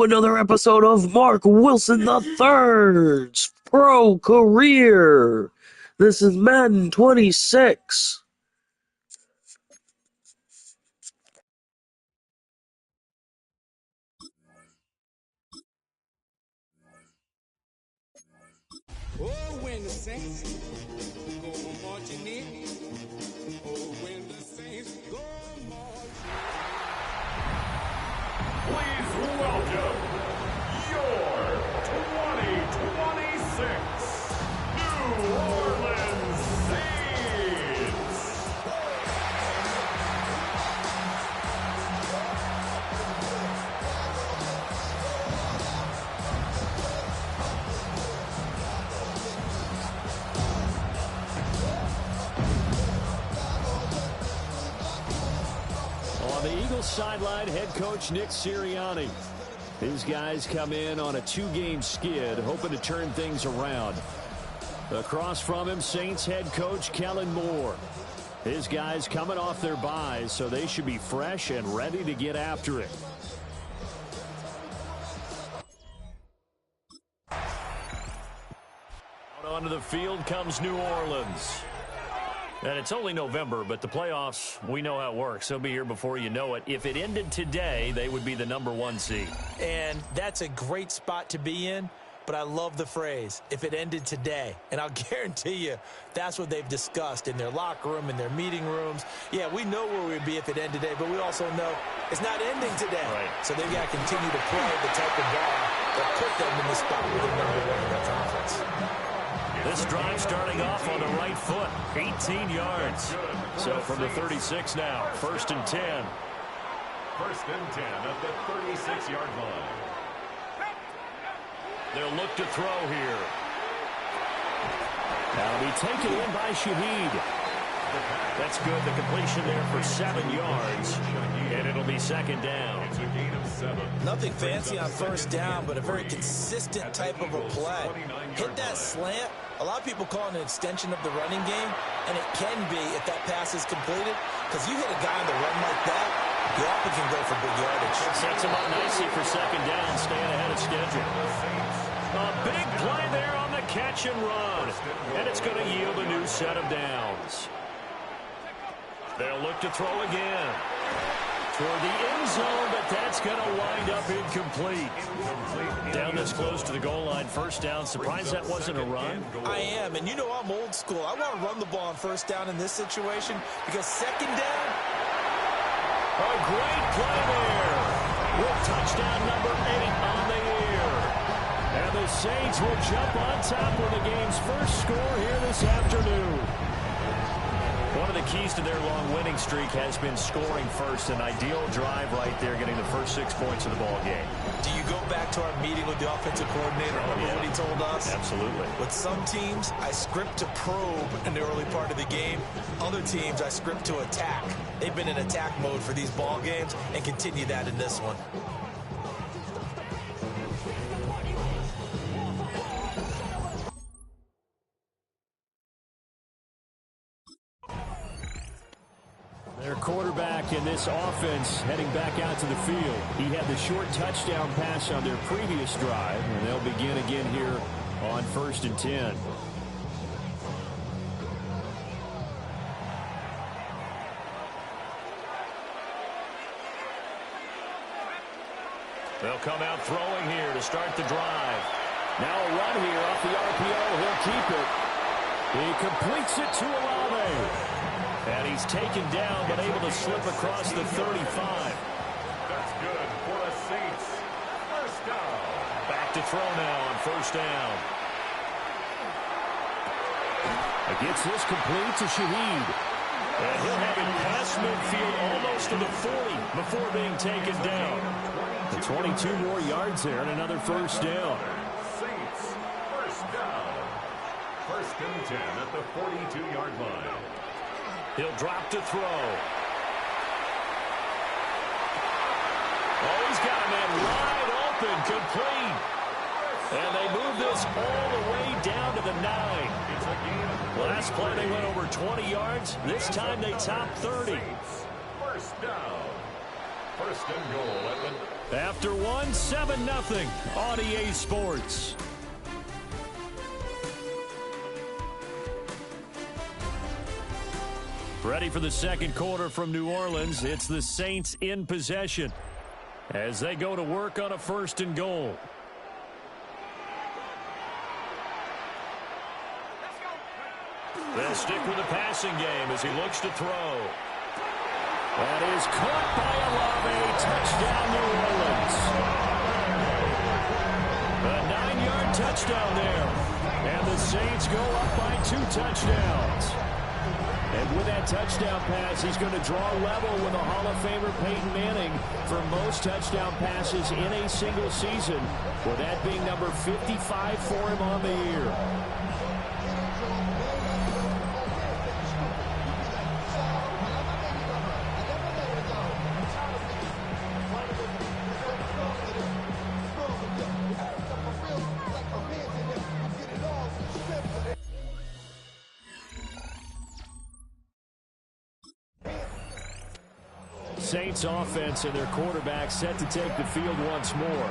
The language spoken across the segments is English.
Another episode of Mark Wilson III's Pro Career. This is Madden 26. Oh, when the saints go marching in. Oh, when the saints go marching in. Please welcome your 2026 New Orleans Saints. On the Eagles sideline, head coach Nick Sirianni. His guys come in on a two-game skid, hoping to turn things around. Across from him, Saints head coach Kellen Moore. His guys coming off their byes, so they should be fresh and ready to get after it. Out onto the field comes New Orleans. And it's only November, but the playoffs, we know how it works. They'll be here before you know it. If it ended today, they would be the #1 seed. And that's a great spot to be in, but I love the phrase, if it ended today. And I'll guarantee you that's what they've discussed in their locker room, in their meeting rooms. Yeah, we know where we'd be if it ended today, but we also know it's not ending today. Right. So they've got to continue to play the type of ball that put them in the spot where they're #1 in their conference. This drive starting off on the right foot, 18 yards. So from the 36 now, 1st and 10. 1st and 10 at the 36-yard line. They'll look to throw here. That'll be taken in by Shaheed. That's good. The completion there for 7 yards. And it'll be 2nd down. It's a gain of 7. Nothing fancy on 1st down, but a very consistent type of a play. Hit that slant. A lot of people call it an extension of the running game, and it can be if that pass is completed, because you hit a guy on the run like that, you often can go for big yardage. Sets him up nicely for 2nd down, staying ahead of schedule. A big play there on the catch and run, and it's going to yield a new set of downs. They'll look to throw again. Toward the end zone, but that's going to wind up incomplete. Down this close to the goal line, 1st down. Surprised that wasn't a run? I am, and you know I'm old school. I want to run the ball on 1st down in this situation, because 2nd down. A great play there. With touchdown number 8 on the year. And the Saints will jump on top with the game's first score here this afternoon. One of the keys to their long winning streak has been scoring first. An ideal drive right there, getting the first 6 points of the ball game. Do you go back to our meeting with the offensive coordinator? Remember what he told us? Absolutely. With some teams, I script to probe in the early part of the game. Other teams, I script to attack. They've been in attack mode for these ball games and continue that in this one. Their quarterback in this offense heading back out to the field. He had the short touchdown pass on their previous drive, and they'll begin again here on 1st and 10. They'll come out throwing here to start the drive. Now a run here off the RPO. He'll keep it. He completes it to Olave. And he's taken down, but able to slip across the 35. That's good for the Saints. 1st down. Back to throw now on 1st down. Gets this complete to Shaheed. And he'll have it past midfield almost to the 40 before being taken down. The 22 more yards there and another 1st down. Saints. 1st down. 1st and 10 at the 42-yard line. He'll drop to throw. Oh, he's got a man wide open, complete. And they move this all the way down to the 9. Last play they went over 20 yards. This time they topped 30. 1st down. 1st and goal at the After one, 7-0 on EA Sports. Ready for the second quarter from New Orleans. It's the Saints in possession as they go to work on a 1st and goal. They'll stick with the passing game as he looks to throw. That is caught by Olave. Touchdown, New Orleans. A 9-yard touchdown there. And the Saints go up by 2 touchdowns. And with that touchdown pass, he's going to draw level with a Hall of Famer Peyton Manning for most touchdown passes in a single season, with that being number 55 for him on the year. Saints offense and their quarterback set to take the field once more.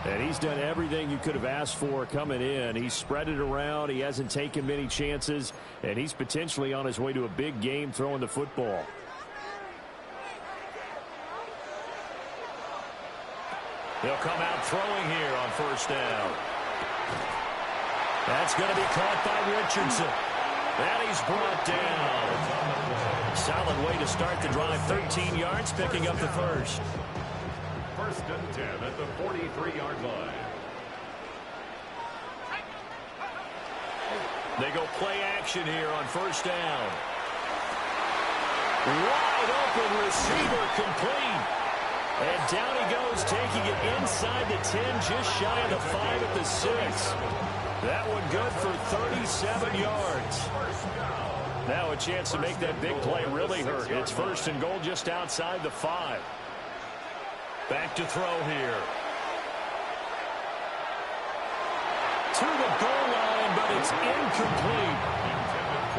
And he's done everything you could have asked for coming in. He's spread it around. He hasn't taken many chances. And he's potentially on his way to a big game throwing the football. He'll come out throwing here on 1st down. That's going to be caught by Richardson. And he's brought down. Solid way to start the drive. 13 yards, picking up the first. 1st and 10 at the 43-yard line. They go play action here on 1st down. Wide open receiver complete. And down he goes, taking it inside the 10, just shy of the 5 at the 6. That one good for 37 yards. Now a chance to make that big play really hurt. It's 1st and goal just outside the 5. Back to throw here. To the goal line, but it's incomplete.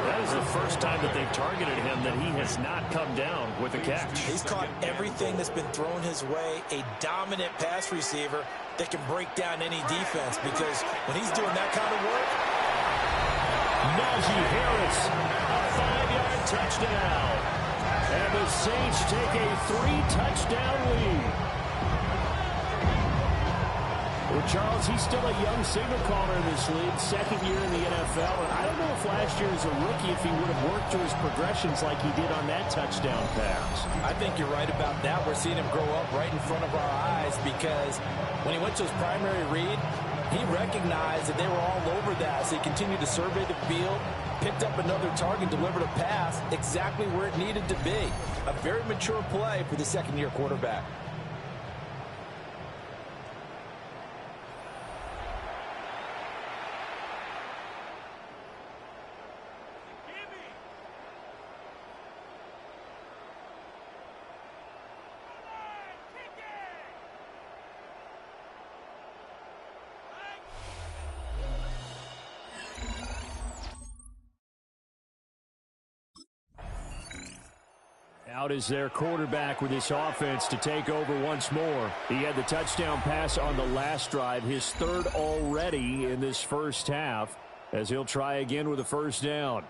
That is the first time that they've targeted him that he has not come down with a catch. He's caught everything that's been thrown his way. A dominant pass receiver that can break down any defense, because when he's doing that kind of work. Najee Harris, a 5-yard touchdown. And the Saints take a 3-touchdown lead. Well, Charles, he's still a young signal caller in this league, 2nd year in the NFL. And I don't know if last year as a rookie, if he would have worked through his progressions like he did on that touchdown pass. I think you're right about that. We're seeing him grow up right in front of our eyes, because when he went to his primary read, he recognized that they were all over that. So he continued to survey the field, picked up another target, delivered a pass exactly where it needed to be. A very mature play for the 2nd-year quarterback. Out is their quarterback with this offense to take over once more. He had the touchdown pass on the last drive, his 3rd already in this 1st half, as he'll try again with a 1st down.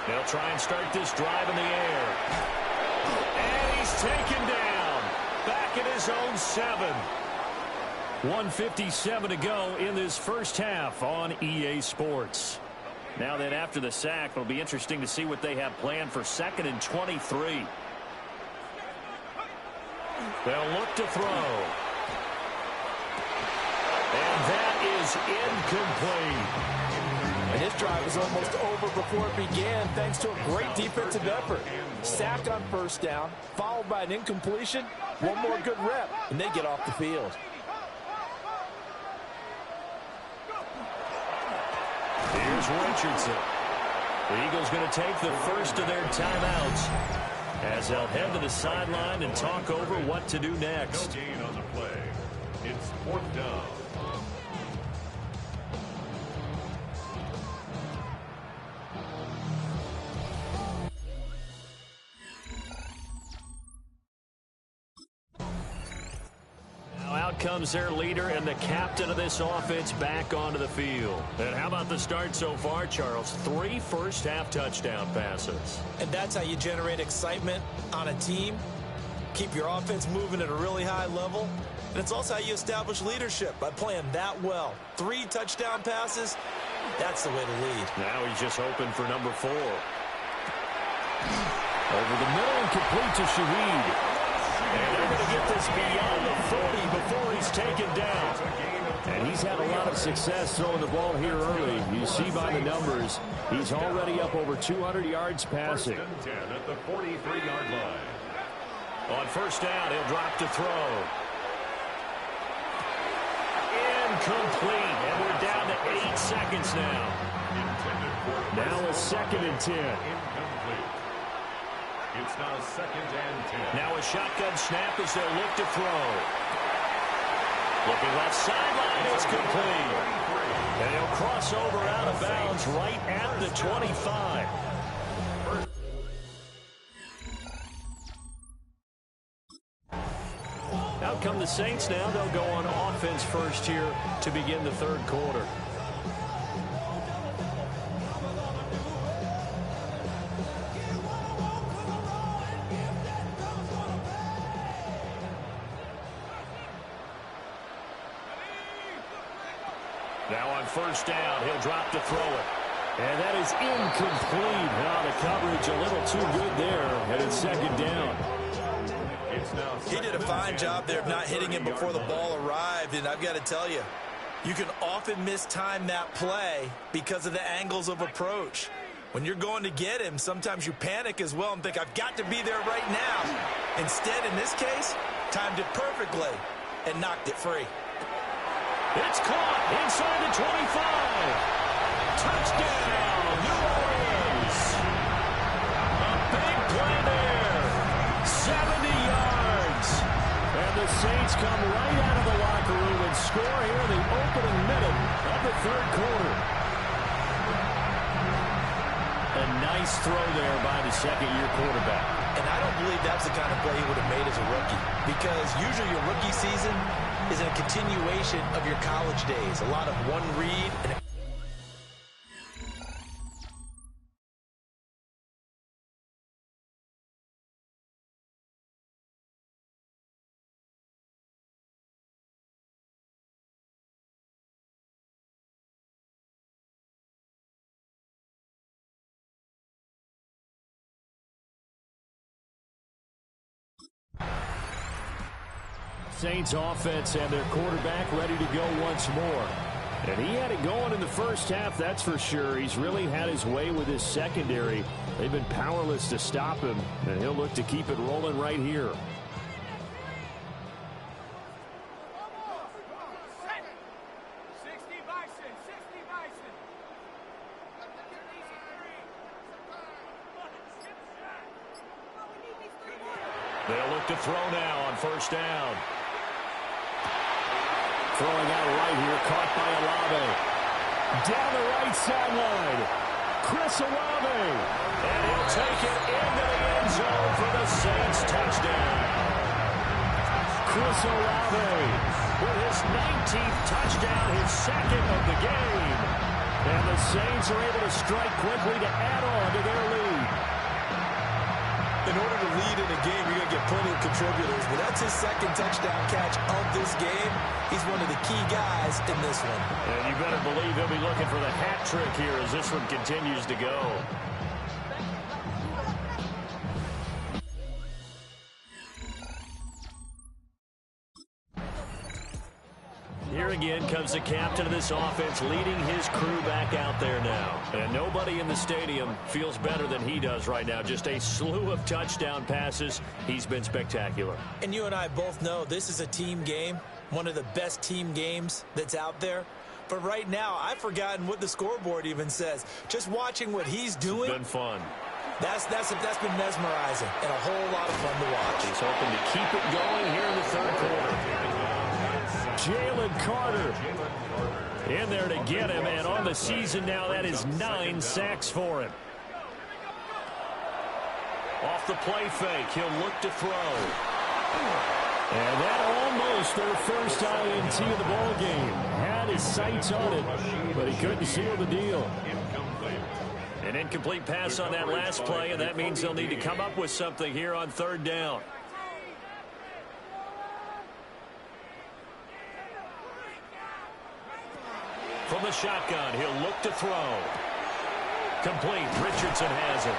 They'll try and start this drive in the air. And he's taken down. Back at his own 7. 1:57 to go in this 1st half on EA Sports. Now then, after the sack, it'll be interesting to see what they have planned for 2nd and 23. They'll look to throw. And that is incomplete. And his drive was almost over before it began, thanks to a great defensive effort. Sack on 1st down, followed by an incompletion. One more good rep, and they get off the field. Here's Richardson. The Eagles going to take the first of their timeouts as they'll head to the sideline and talk over what to do next. No gain on the play. It's 4th down. out comes their leader and the captain of this offense back onto the field. And how about the start so far, Charles? 3 first-half touchdown passes. And that's how you generate excitement on a team. Keep your offense moving at a really high level. And it's also how you establish leadership, by playing that well. 3 touchdown passes, that's the way to lead. Now he's just hoping for number 4. Over the middle and complete to Shaheed. And they're going to get this beyond the 40 before he's taken down. And he's had a lot of success throwing the ball here early. You see by the numbers, he's already up over 200 yards passing. 1st and 10 at the 43-yard line. On first down, he'll drop to throw. Incomplete, and we're down to 8 seconds now. Now a 2nd and 10. Incomplete. It's now 2nd and 10. Now a shotgun snap as they'll look to throw. Looking left sideline, it's complete. And he'll cross over out of bounds right at the 25. Out come the Saints now. They'll go on offense first here to begin the 3rd quarter. Now on first down, he'll drop to throw it. And that is incomplete. Now the coverage a little too good there, and it's 2nd down. He did a fine job there of not hitting him before the ball arrived, and I've got to tell you, you can often mistime that play because of the angles of approach. When you're going to get him, sometimes you panic as well and think, I've got to be there right now. Instead, in this case, timed it perfectly and knocked it free. It's caught inside the 25. Touchdown, New Orleans. A big play there. 70 yards. And the Saints come right out of the locker room and score here in the opening minute of the 3rd quarter. A nice throw there by the 2nd-year quarterback. And I don't believe that's the kind of play he would have made as a rookie, because usually your rookie season is a continuation of your college days. A lot of one read and Saints offense and their quarterback ready to go once more. And he had it going in the first half, that's for sure. He's really had his way with his secondary. They've been powerless to stop him, and he'll look to keep it rolling right here. They'll look to throw now on first down. Throwing out right here, caught by Olave. Down the right sideline, Chris Olave. And he'll take it into the end zone for the Saints touchdown. Chris Olave With his 19th touchdown, his 2nd of the game. And the Saints are able to strike quickly to add on to their lead. in order to lead in a game, you're going to get plenty of contributors. But that's his 2nd touchdown catch of this game. He's one of the key guys in this one. And you better believe he'll be looking for the hat trick here as this one continues to go. Here again comes the captain of this offense, leading his crew back out there now. And nobody in the stadium feels better than he does right now. Just a slew of touchdown passes. He's been spectacular. And you and I both know this is a team game, one of the best team games that's out there. But right now, I've forgotten what the scoreboard even says. Just watching what he's doing. It's been fun. That's been mesmerizing and a whole lot of fun to watch. He's hoping to keep it going here in the 3rd quarter. Jalen Carter In there to get him, and on the season now, that is 9 sacks for him. Off the play fake, he'll look to throw. And that almost their first INT of the ball game. Had his sights on it, but he couldn't seal the deal. An incomplete pass on that last play, and that means they'll need to come up with something here on third down. From the shotgun, he'll look to throw. Complete. Richardson has it.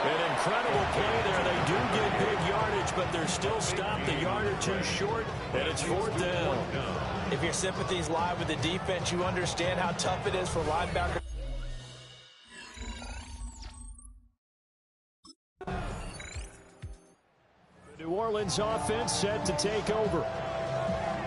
An incredible play there. They do get big yardage, but they're still stopped a yard or two short, and it's fourth down. If your sympathies lie with the defense, you understand how tough it is for linebackers. The New Orleans offense set to take over.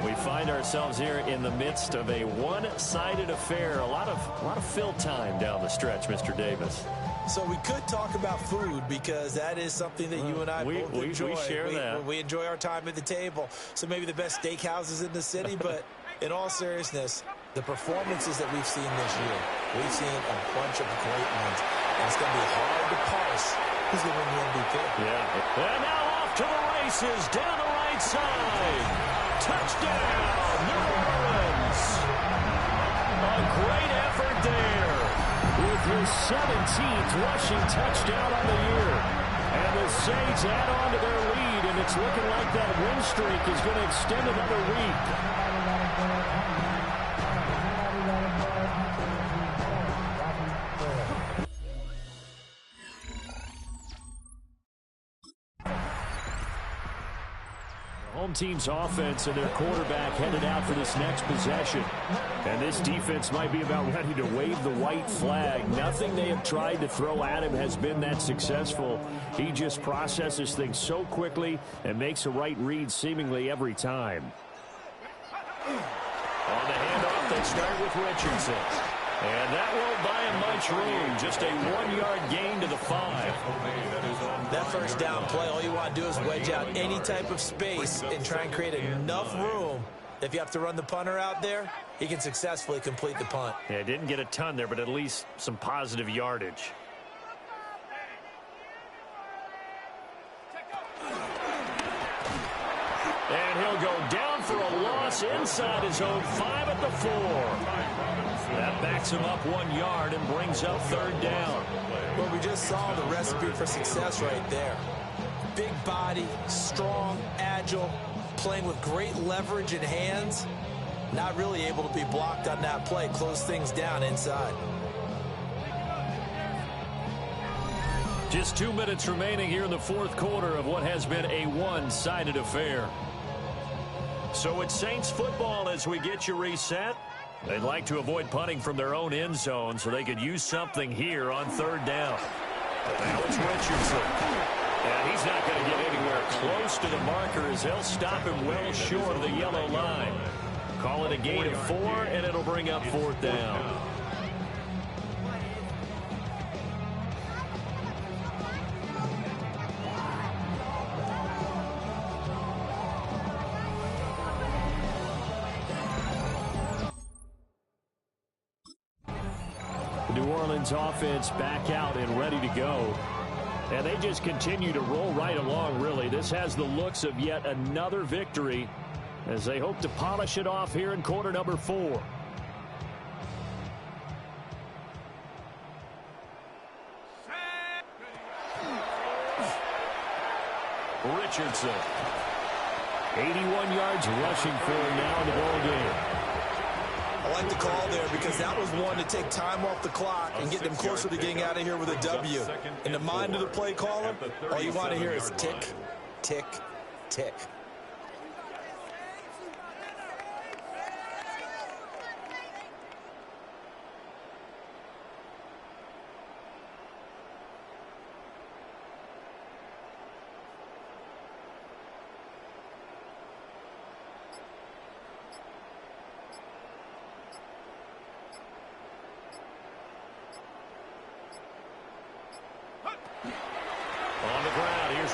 We find ourselves here in the midst of a one-sided affair. A lot of fill time down the stretch, Mr. Davis. So we could talk about food because that is something that you and I both enjoy. We share that. We enjoy our time at the table. So maybe the best steakhouses in the city, but in all seriousness, the performances that we've seen this year, we've seen a bunch of great ones. And it's going to be hard to parse who's going to win the MVP. Yeah. And now off to the races down the right side. Touchdown, New Orleans. A great effort there with his 17th rushing touchdown on the year. And the Saints add on to their lead, and it's looking like that win streak is going to extend another week. Home team's offense and their quarterback headed out for this next possession. And this defense might be about ready to wave the white flag. Nothing they have tried to throw at him has been that successful. He just processes things so quickly and makes a right read seemingly every time. On the handoff, they start with Richardson. And that won't buy him much room. Just a 1-yard gain to the 5. That first down play, all you want to do is wedge out any type of space and try and create enough room. If you have to run the punter out there, he can successfully complete the punt. Yeah, didn't get a ton there, but at least some positive yardage. And he'll go down for a loss inside his own 5 at the 4. That backs him up 1 yard and brings up third down. Well, we just saw the recipe for success right there. Big body, strong, agile, playing with great leverage in hands. Not really able to be blocked on that play. Close things down inside. Just 2 minutes remaining here in the fourth quarter of what has been a one-sided affair. So it's Saints football as we get you reset. They'd like to avoid punting from their own end zone so they could use something here on third down. Now it's Richardson. And he's not going to get anywhere close to the marker as they'll stop him well short of the yellow line. Call it a gain of 4, and it'll bring up fourth down. New Orleans offense back out and ready to go. And they just continue to roll right along, really. This has the looks of yet another victory as they hope to polish it off here in quarter number 4. Richardson. 81 yards rushing for him now in the ball game. I like the call there because that was one to take time off the clock and get them closer to getting out of here with a W. In the mind of the play caller, all you want to hear is tick, tick, tick.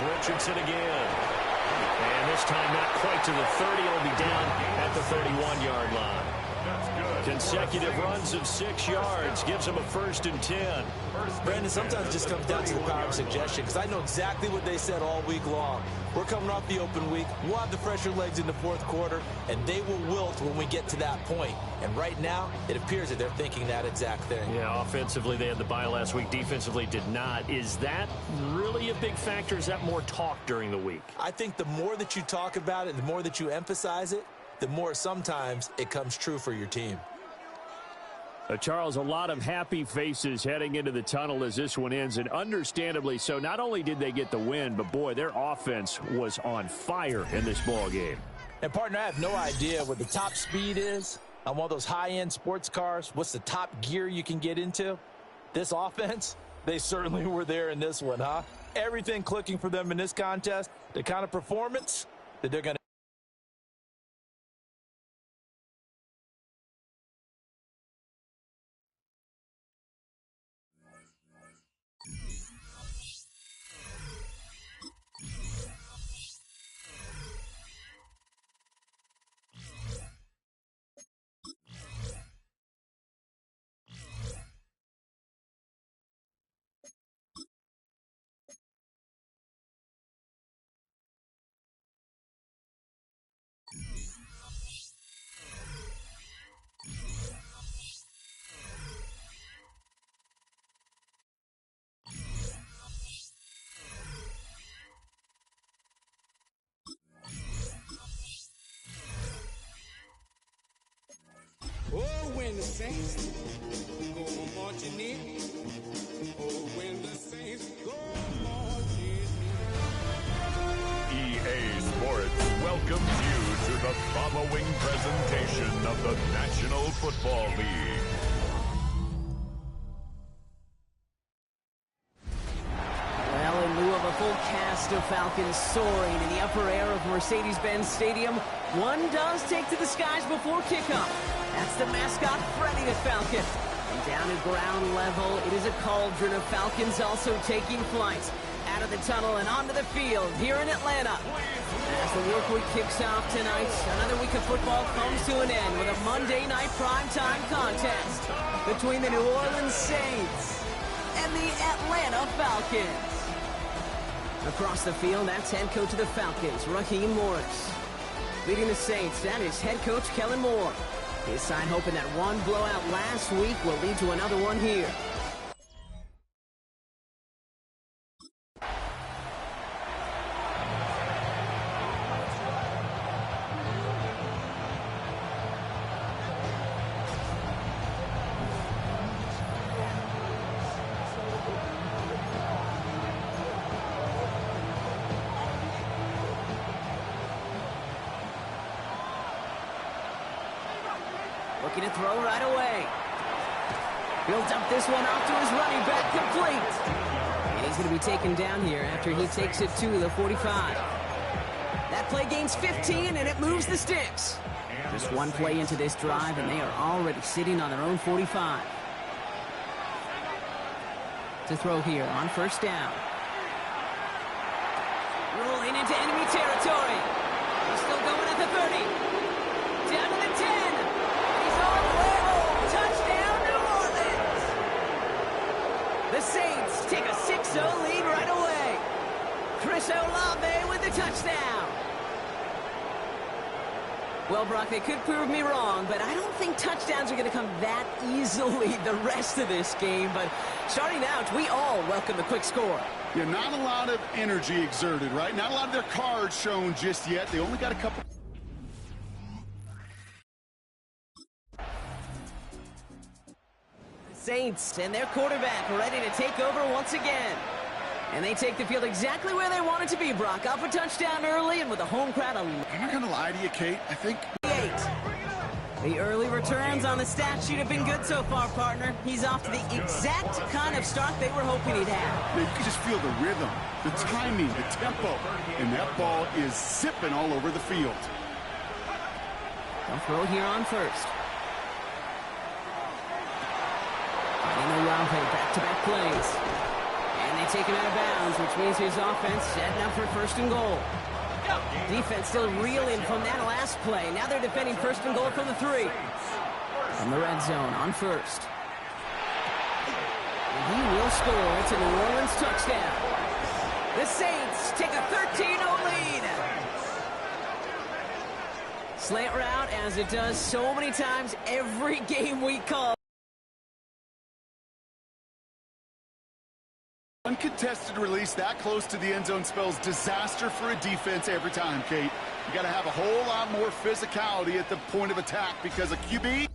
Richardson again. And this time not quite to the 30. It'll be down at the 31-yard line. Consecutive runs of 6 yards gives them a 1st and 10. Brandon, sometimes it just comes down to the power of suggestion, because I know exactly what they said all week long. We're coming off the open week. We'll have the fresher legs in the 4th quarter, and they will wilt when we get to that point. And right now, it appears that they're thinking that exact thing. Yeah, offensively, they had the bye last week. Defensively, did not. Is that really a big factor? Is that more talk during the week? I think the more that you talk about it, the more that you emphasize it, the more sometimes it comes true for your team. Charles, a lot of happy faces heading into the tunnel as this one ends, and understandably so. Not only did they get the win, but boy, their offense was on fire in this ball game. And partner, I have no idea what the top speed is on one of those high-end sports cars. What's the top gear you can get into? This offense, they certainly were there in this one, huh? Everything clicking for them in this contest, the kind of performance that they're going to. Oh, when the Saints go marching in. Oh, when the Saints go marching in. EA Sports welcomes you to the following presentation of the National Football League. Well, in lieu of a full cast of Falcons soaring in the upper air of Mercedes-Benz Stadium, one does take to the skies before kickoff. That's the mascot, Freddy the Falcon. And down at ground level, it is a cauldron of Falcons also taking flight out of the tunnel and onto the field here in Atlanta. As the work week kicks off tonight, another week of football comes to an end with a Monday night primetime contest between the New Orleans Saints and the Atlanta Falcons. Across the field, that's head coach of the Falcons, Raheem Morris. Leading the Saints, that is head coach Kellen Moore. His side hoping that one blowout last week will lead to another one here. Looking to throw right away. Builds up this one off to his running back, complete. And he's going to be taken down here after he takes it to the 45. That play gains 15, and it moves the sticks. Just one play into this drive, and they are already sitting on their own 45. To throw here on first down. Rolling into enemy territory. He's still going at the 30. Down to the 10. The Saints take a 6-0 lead right away. Chris Olave with the touchdown. Well, Brock, they could prove me wrong, but I don't think touchdowns are going to come that easily the rest of this game. But starting out, we all welcome the quick score. Yeah, not a lot of energy exerted, right? Not a lot of their cards shown just yet. They only got a couple. Saints and their quarterback ready to take over once again. And they take the field exactly where they want it to be, Brock. Up a touchdown early and with a home crowd of I'm not going to lie to you, Kate. I think 8. The early returns on the stat sheet have been good so far, partner. He's off to the exact kind of start they were hoping he'd have. you can just feel the rhythm, the timing, the tempo. And that ball is zipping all over the field. They'll throw here on first. And Olave back-to-back plays. And they take him out of bounds, which means his offense setting up for first and goal. Defense still reeling from that last play. Now they're defending first and goal from the 3. From the red zone on first. And he will score. It's a New Orleans touchdown. The Saints take a 13-0 lead. Slant route, as it does so many times every game we call. Uncontested release that close to the end zone spells disaster for a defense every time, Kate. You got to have a whole lot more physicality at the point of attack because a QB...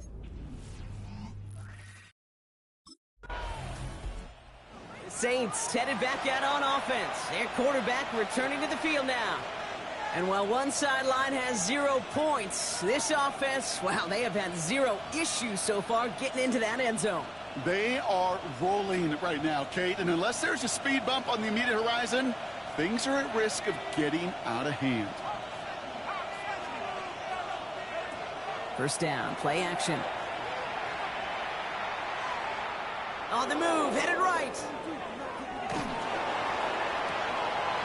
Saints headed back out on offense. Their quarterback returning to the field now. And while one sideline has 0 points, this offense, wow, they have had 0 issues so far getting into that end zone. They are rolling right now, Kate, and unless there's a speed bump on the immediate horizon, things are at risk of getting out of hand. First down, play action. On the move, headed right.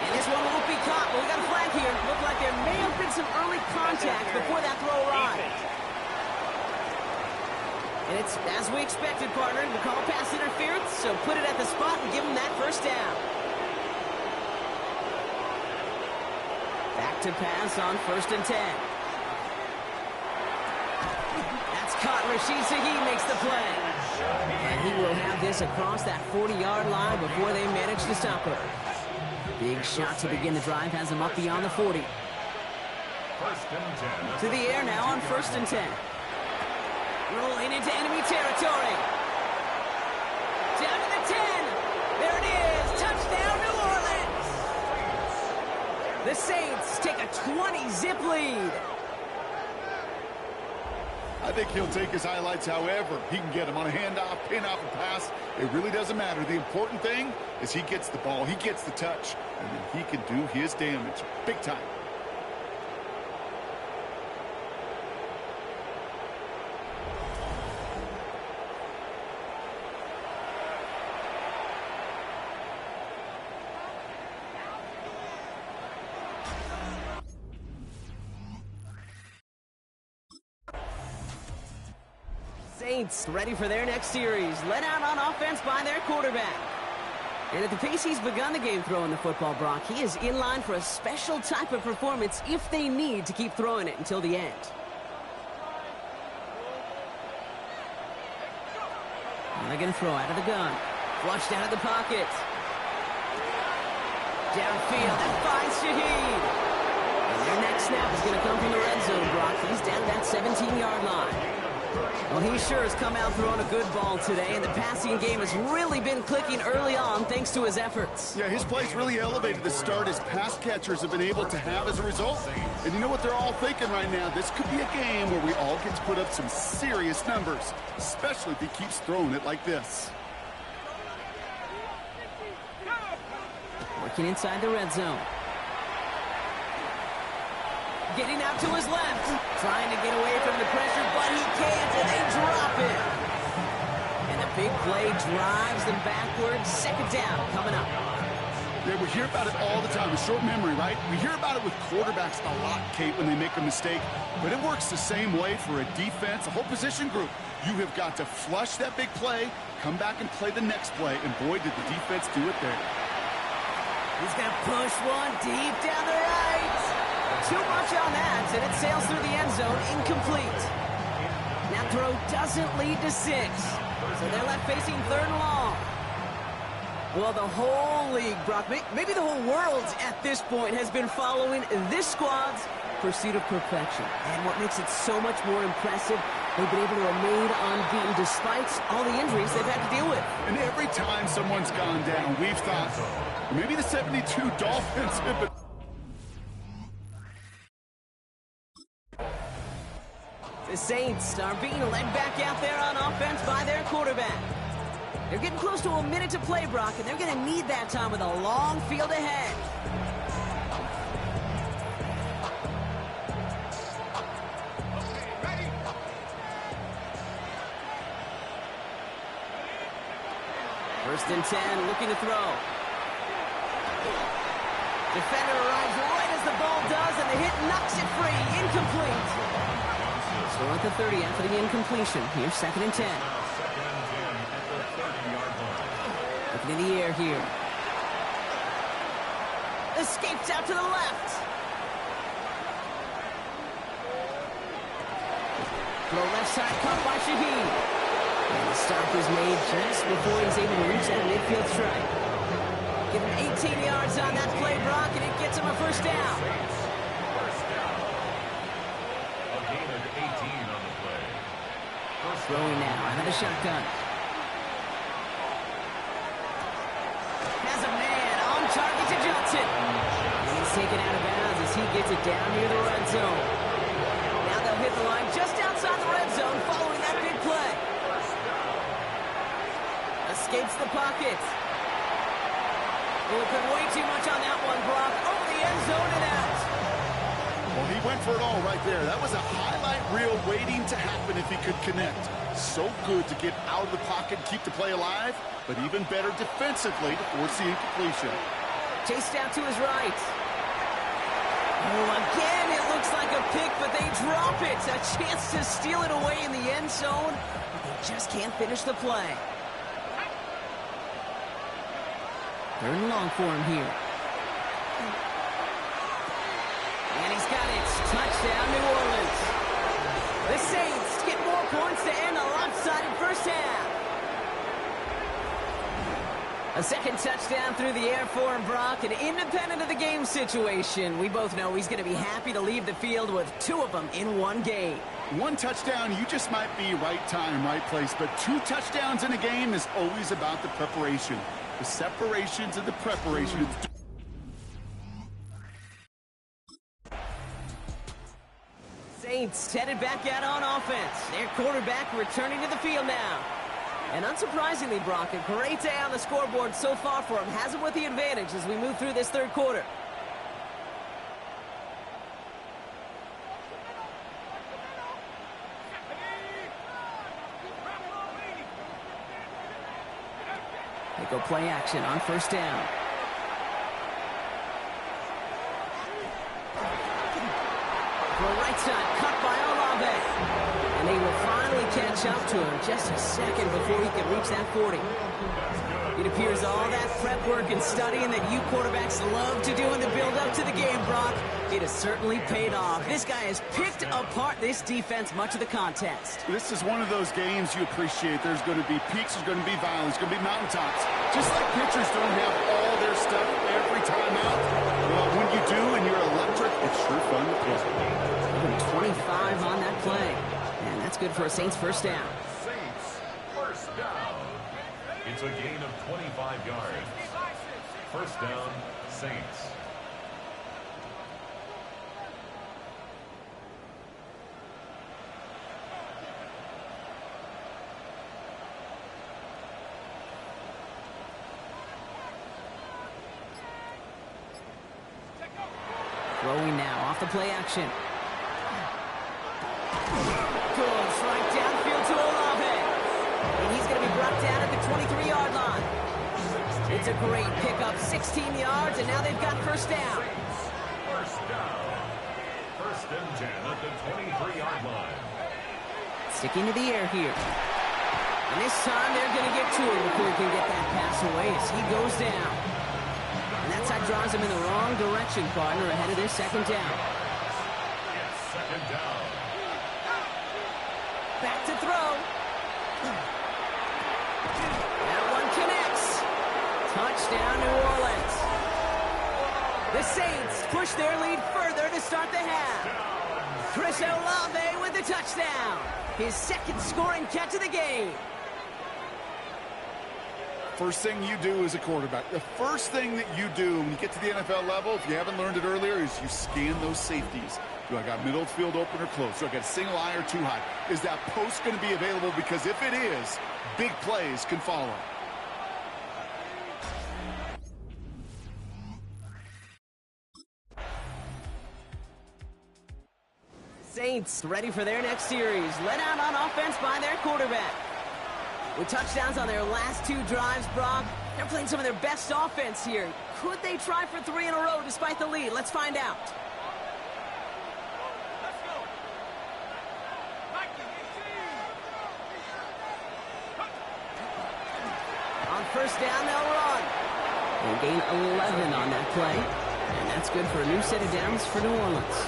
And this one won't be caught, but we got a flag here. Looked like there may have been some early contact before that throw arrived. And it's as we expected, partner. We call pass interference, so put it at the spot and give them that first down. Back to pass on 1st and 10. That's caught. Rashid Shaheed makes the play. And he will have this across that 40-yard line before they manage to stop it. Big shot to begin the drive has him up beyond the 40. To the air now on 1st and 10. Rolling into enemy territory. Down to the 10. There it is. Touchdown, New Orleans. The Saints take a 20-zip lead. I think he'll take his highlights however he can get them on a handoff, pin off, a pass. It really doesn't matter. The important thing is he gets the ball, he gets the touch, and then he can do his damage big time. Saints ready for their next series. Led out on offense by their quarterback. And at the pace he's begun the game throwing the football, Brock, he is in line for a special type of performance if they need to keep throwing it until the end. And they're going to throw out of the gun. Flushed out of the pocket. Downfield, that finds Shaheed. And their next snap is going to come from the red zone, Brock. He's down that 17-yard line. Well, he sure has come out throwing a good ball today, and the passing game has really been clicking early on thanks to his efforts. Yeah, his play's really elevated the start his pass catchers have been able to have as a result. And you know what they're all thinking right now? This could be a game where we all get to put up some serious numbers, especially if he keeps throwing it like this. Working inside the red zone. Getting out to his left. Trying to get away from the pressure, but he can't, and they drop it. And the big play drives them backwards. 2nd down coming up. Yeah, we hear about it all the time. A short memory, right? We hear about it with quarterbacks a lot, Kate, when they make a mistake. But it works the same way for a defense, a whole position group. You have got to flush that big play, come back and play the next play, and boy, did the defense do it there. He's going to push one deep down the right. Too much on that, and it sails through the end zone, incomplete. That throw doesn't lead to 6, so they're left facing 3rd and long. Well, the whole league, Brock, maybe the whole world at this point has been following this squad's pursuit of perfection. And what makes it so much more impressive, they've been able to remain unbeaten despite all the injuries they've had to deal with. And every time someone's gone down, we've thought, maybe the 72 Dolphins have been... The Saints are being led back out there on offense by their quarterback. They're getting close to a minute to play, Brock, and they're going to need that time with a long field ahead. First and 10, looking to throw. Defender arrives right as the ball does, and the hit knocks it free. Incomplete. Still at the 30 after the incompletion. Here's 2nd and 10. Looking in the air here. Escapes out to the left. Throw left side, caught by Shaheed. And the stop was made just before he's able to reach that midfield strike. Give him 18 yards on that play, Brock, and it gets him a first down. Throwing now out of the shotgun. Has a man on target to Johnson. And he's taken out of bounds as he gets it down near the red zone. Now they'll hit the line just outside the red zone following that big play. Escapes the pocket. Oh, put way too much on that one, Brock. Over the end zone and out. Well, he went for it all right there. That was a highlight reel waiting to happen if he could connect. So good to get out of the pocket and keep the play alive, but even better defensively to force the incompletion. Chased out to his right. Oh, again, it looks like a pick, but they drop it. A chance to steal it away in the end zone, but they just can't finish the play. 3rd and long for him here. And he's got it. Touchdown, New Orleans. The Saints get more points to end a lopsided first half. A second touchdown through the air for him, Brock, and independent of the game situation, we both know he's going to be happy to leave the field with 2 of them in one game. 1 touchdown, you just might be right time, right place, but 2 touchdowns in a game is always about the preparation. The separations and the preparation. Saints headed back out on offense. Their quarterback returning to the field now. And unsurprisingly, Brock, a great day on the scoreboard so far for him. Has him with the advantage as we move through this 3rd quarter. They go play action on 1st down. Right side, cut by Olave. And they will finally catch up to him just a second before he can reach that 40. It appears all that prep work and studying that you quarterbacks love to do in the build-up to the game, Brock, it has certainly paid off. This guy has picked apart this defense much of the contest. This is one of those games you appreciate. There's going to be peaks, there's going to be valleys, there's going to be mountaintops. Just like pitchers don't have all their stuff every time out. Well, when you do and you're electric, it's sure fun to play. 25 on that play. And that's good for a Saints first down. Saints first down. It's a gain of 25 yards. First down, Saints. Throwing now off the play action. Goes right downfield to Olave. And he's going to be brought down at the 23-yard line. It's a great pickup, 16 yards, and now they've got first down. First down. First and 10 at the 23-yard line. Sticking to the air here. And this time they're going to get to him before he can get that pass away as he goes down. And that side draws him in the wrong direction, partner, ahead of their 2nd down. It's 2nd down. Back to throw. That one connects. Touchdown, New Orleans. The Saints push their lead further to start the half. Chris Olave with the touchdown. His 2nd scoring catch of the game. First thing you do as a quarterback, the first thing that you do when you get to the NFL level, if you haven't learned it earlier, is you scan those safeties. Do I got middle field open or close? Do I got a single high or 2 high? Is that post going to be available? Because if it is, big plays can follow. Saints ready for their next series. Led out on offense by their quarterback. With touchdowns on their last 2 drives, Brock, they're playing some of their best offense here. Could they try for 3 in a row despite the lead? Let's find out. first down, they'll run. They gain 11 on that play, and that's good for a new set of downs for New Orleans.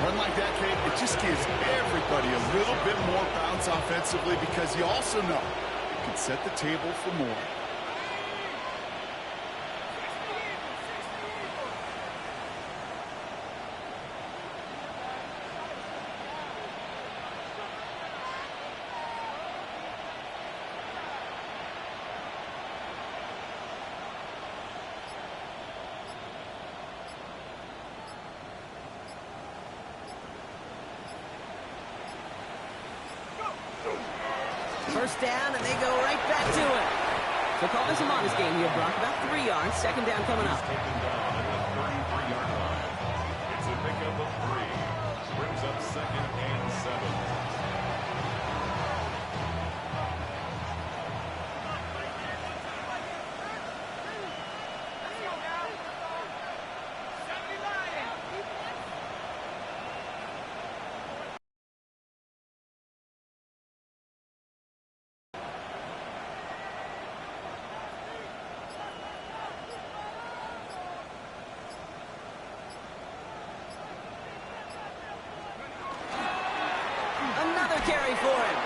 Run like that, Kate, it just gives everybody a little bit more bounce offensively because you also know it can set the table for more. First down, and they go right back to it. So call this a modest game here, Brock. About 3 yards. Second down coming up. Taken down at the 33-yard line. It's a pickup of 3. Brings up 2nd and 7. Carry for him.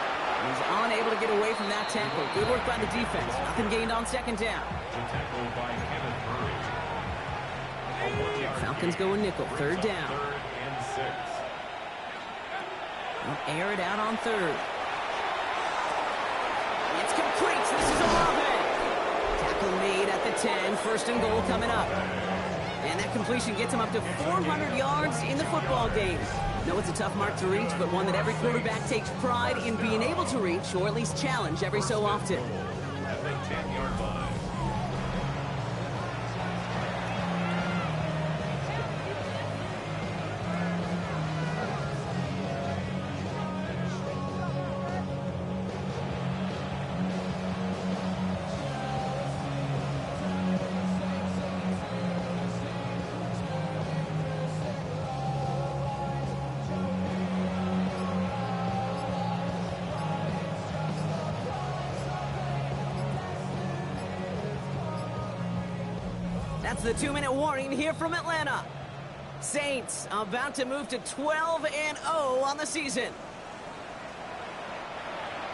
He's unable to get away from that tackle. Good work by the defense. Nothing gained on second down. Tackled by Kenneth Murray. Falcons going nickel. Third down. 3rd and 6. They'll air it out on third. It's complete. This is Olave. Tackle made at the 10. First and goal coming up. And that completion gets him up to 400 yards in the football game. No, it's a tough mark to reach, but one that every quarterback takes pride in being able to reach, or at least challenge every so often. At the 10-yard line. That's the 2-minute warning here from Atlanta. Saints about to move to 12-0 on the season.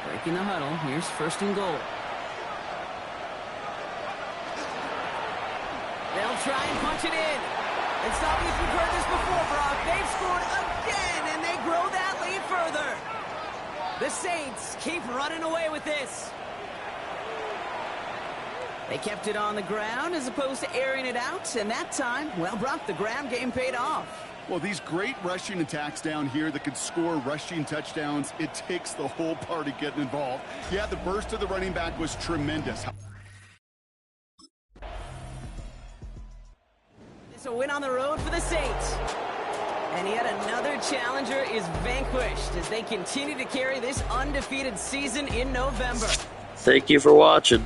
Breaking the huddle. Here's first and goal. They'll try and punch it in. It's obvious we've heard this before, Brock. They've scored again, and they grow that lead further. The Saints keep running away with this. They kept it on the ground as opposed to airing it out, and that time, well, Brock, the ground game paid off. Well, these great rushing attacks down here that could score rushing touchdowns, it takes the whole party getting involved. Yeah, the burst of the running back was tremendous. It's a win on the road for the Saints. And yet another challenger is vanquished as they continue to carry this undefeated season in November. Thank you for watching.